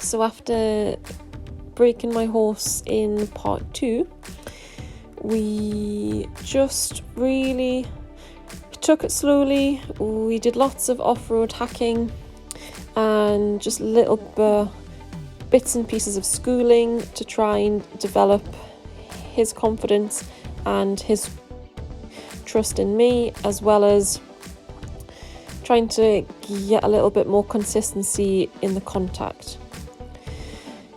So after breaking my horse in part 2, we just really took it slowly. We did lots of off-road hacking and just little bits and pieces of schooling to try and develop his confidence and his trust in me, as well as trying to get a little bit more consistency in the contact.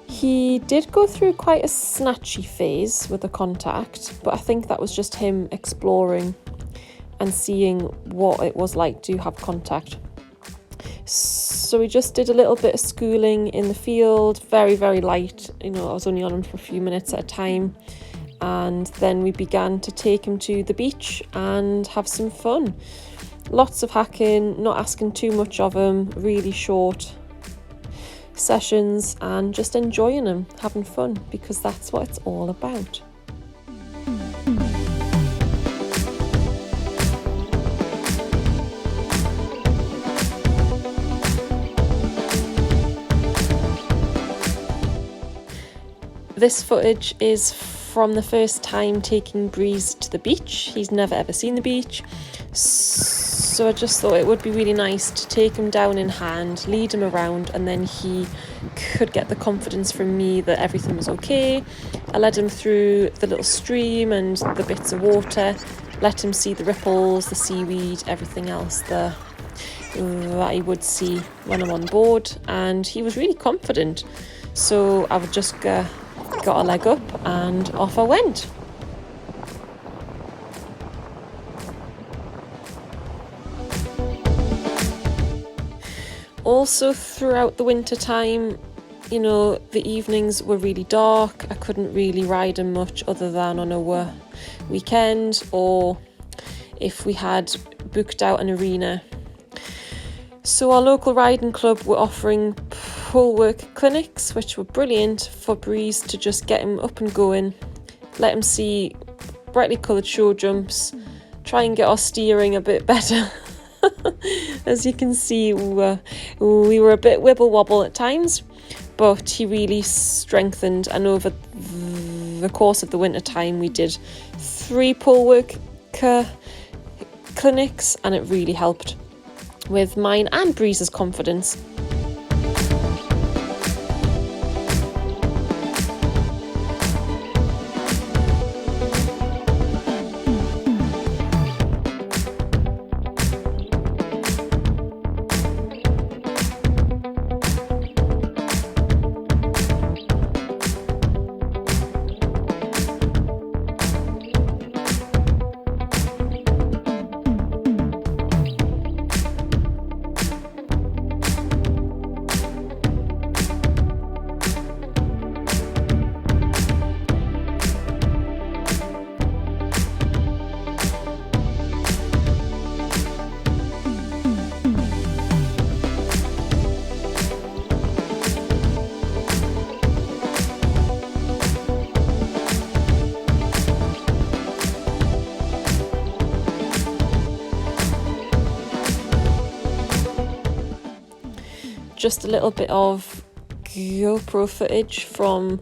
He did go through quite a snatchy phase with the contact, but I think that was just him exploring and seeing what it was like to have contact. So we just did a little bit of schooling in the field, very, very light. I was only on him for a few minutes at a time. And then we began to take him to the beach and have some fun. Lots of hacking, not asking too much of him, really short sessions, and just enjoying him, having fun, because that's what it's all about. This footage is from the first time taking Breeze to the beach. He's never ever seen the beach, so I just thought it would be really nice to take him down in hand, lead him around, and then he could get the confidence from me that everything was okay. I led him through the little stream and the bits of water, let him see the ripples, the seaweed, everything else that he would see when I'm on board, and he was really confident. So I would just got a leg up and off I went. Also, throughout the winter time, the evenings were really dark. I couldn't really ride him much other than on a weekend, or if we had booked out an arena. So our local riding club were offering pole work clinics, which were brilliant for Breeze to just get him up and going, let him see brightly coloured show jumps, try and get our steering a bit better. As you can see, we were a bit wibble wobble at times, but he really strengthened, and over the course of the winter time we did 3 pole work clinics, and it really helped with mine and Breeze's confidence. Just a little bit of GoPro footage from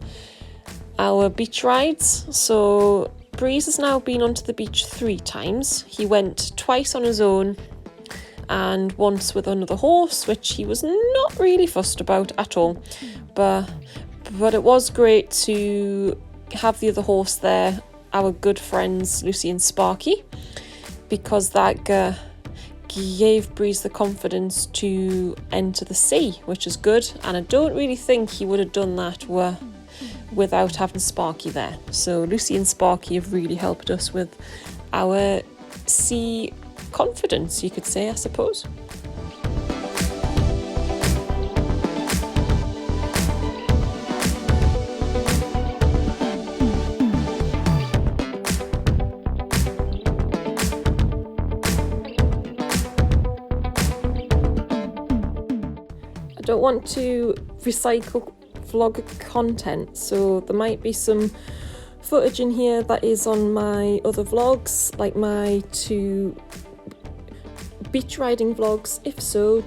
our beach rides. So Breeze has now been onto the beach 3 times. He went twice on his own and once with another horse, which he was not really fussed about at all. But it was great to have the other horse there, our good friends Lucy and Sparky, because that gave Breeze the confidence to enter the sea, which is good, and I don't really think he would have done that without having Sparky there. So Lucy and Sparky have really helped us with our sea confidence, you could say, I suppose. I don't want to recycle vlog content, so there might be some footage in here that is on my other vlogs, like my 2 beach riding vlogs. If so,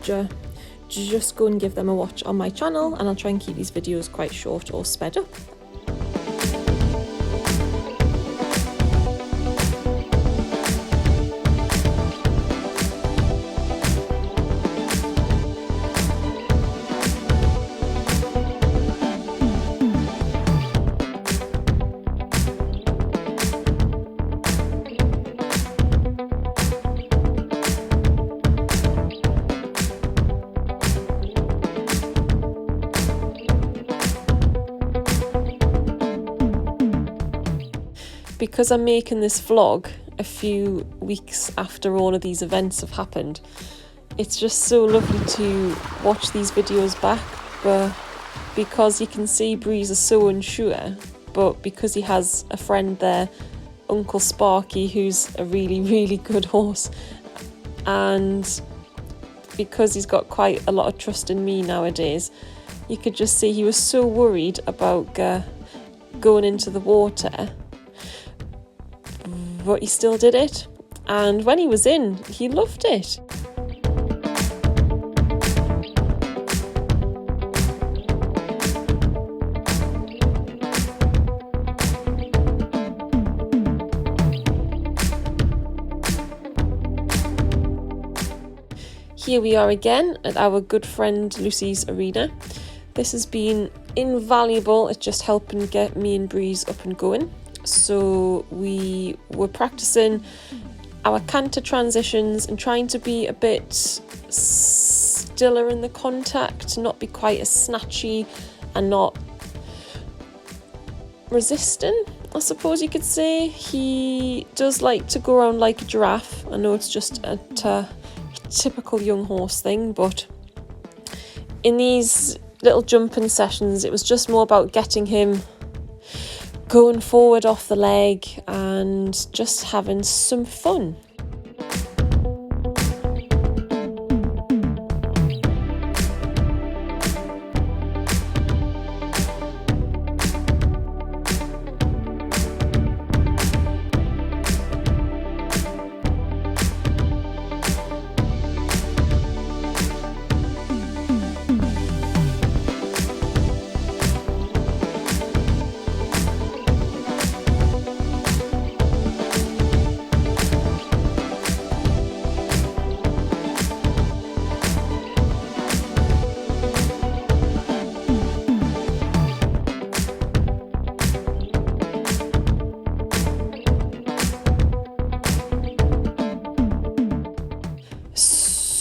just go and give them a watch on my channel, and I'll try and keep these videos quite short or sped up. Because I'm making this vlog a few weeks after all of these events have happened, it's just so lovely to watch these videos back, but because you can see Breeze is so unsure, but because he has a friend there, Uncle Sparky, who's a really good horse, and because he's got quite a lot of trust in me nowadays, you could just see he was so worried about going into the water, but he still did it, and when he was in, he loved it. Here we are again at our good friend Lucy's arena. This has been invaluable at just helping get me and Breeze up and going. So we were practicing our canter transitions and trying to be a bit stiller in the contact, not be quite as snatchy and not resistant, I suppose you could say. He does like to go around like a giraffe. I know it's just a typical young horse thing, but in these little jumping sessions, it was just more about getting him going forward off the leg and just having some fun.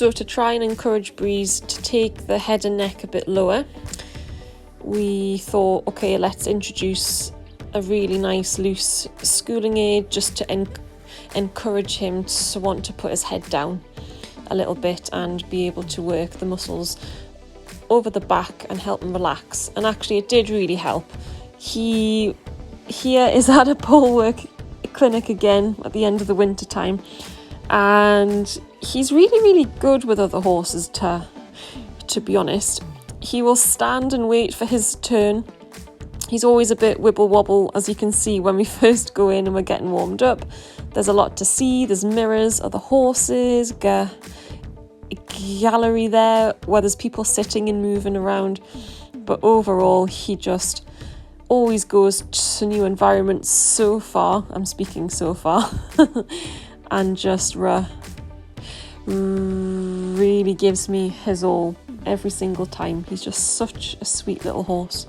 So to try and encourage Breeze to take the head and neck a bit lower, we thought, okay, let's introduce a really nice loose schooling aid just to encourage him to want to put his head down a little bit and be able to work the muscles over the back and help him relax. And actually it did really help. He here is at a pole work clinic again at the end of the winter time, and he's really good with other horses, to be honest. He will stand and wait for his turn. He's always a bit wibble wobble, as you can see when we first go in and we're getting warmed up. There's a lot to see. There's mirrors, other horses, gallery there where there's people sitting and moving around. But overall, he just always goes to new environments so far. I'm speaking so far. And just really gives me his all every single time. He's just such a sweet little horse.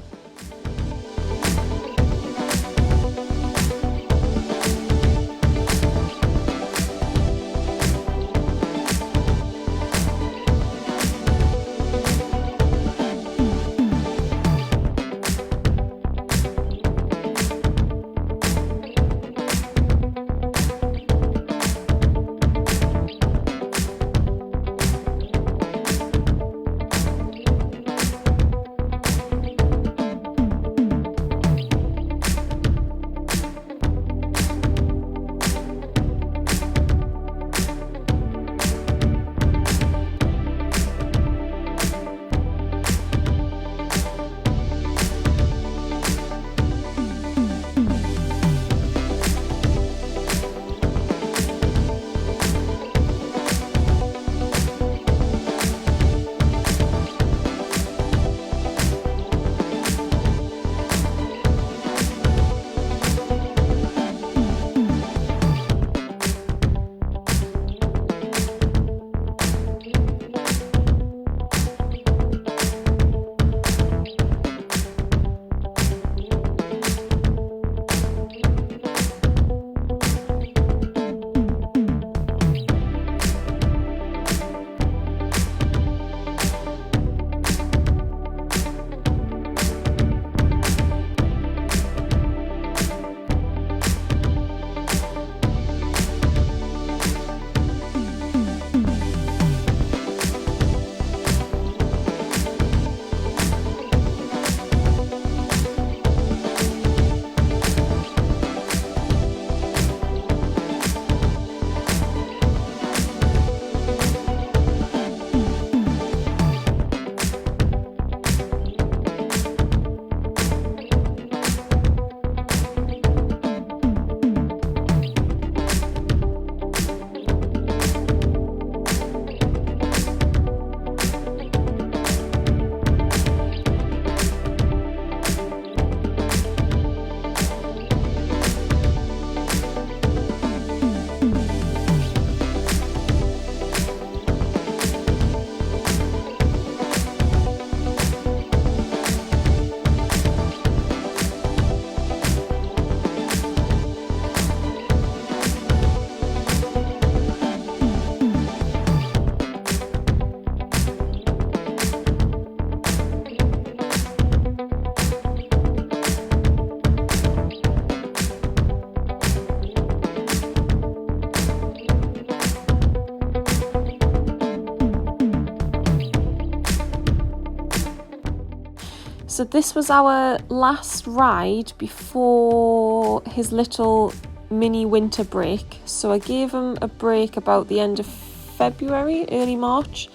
So this was our last ride before his little mini winter break. So I gave him a break about the end of February, early March,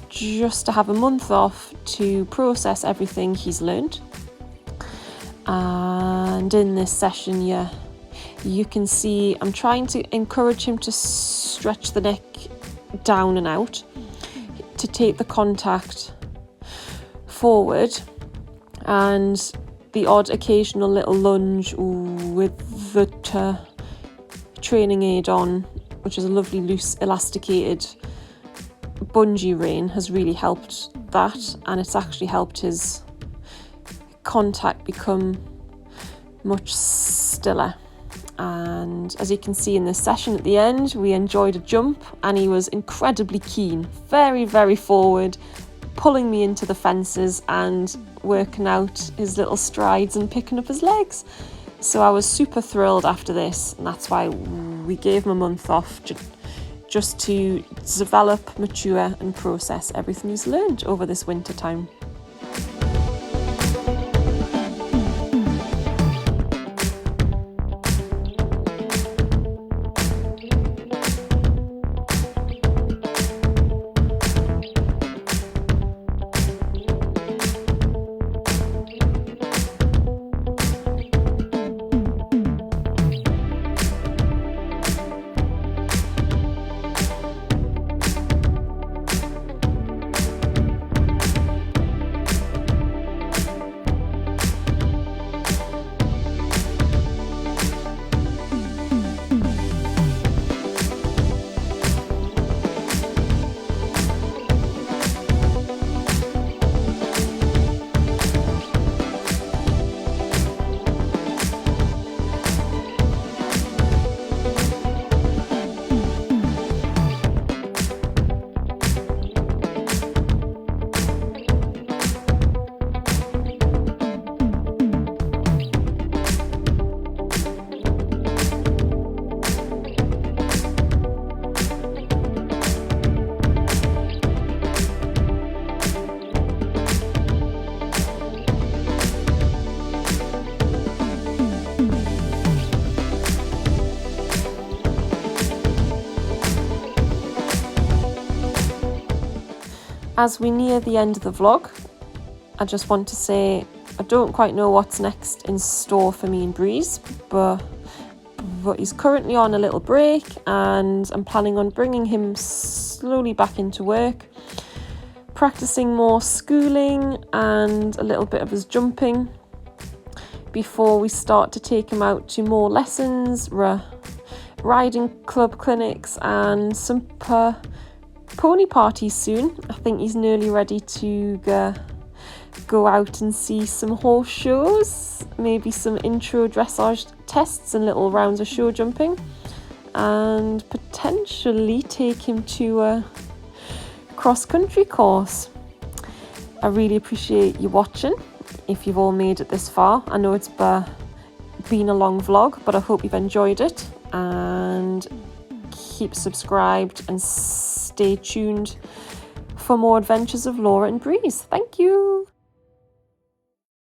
just to have a month off to process everything he's learned. And in this session, you can see I'm trying to encourage him to stretch the neck down and out, to take the contact forward, and the odd occasional little lunge with the training aid on, which is a lovely loose elasticated bungee rein, has really helped that, and it's actually helped his contact become much stiller. And as you can see in this session at the end, we enjoyed a jump and he was incredibly keen, very, very forward, pulling me into the fences and working out his little strides and picking up his legs. So I was super thrilled after this, and that's why we gave him a month off just to develop, mature and process everything he's learned over this winter time. As we near the end of the vlog, I just want to say I don't quite know what's next in store for me and Breeze, but he's currently on a little break and I'm planning on bringing him slowly back into work, practicing more schooling and a little bit of his jumping before we start to take him out to more lessons, riding club clinics and some pony parties soon. I think he's nearly ready to go out and see some horse shows, maybe some intro dressage tests and little rounds of show jumping, and potentially take him to a cross-country course. I really appreciate you watching, if you've all made it this far. I know it's been a long vlog, but I hope you've enjoyed it, and keep subscribed and stay tuned for more adventures of Laura and Breeze. Thank you.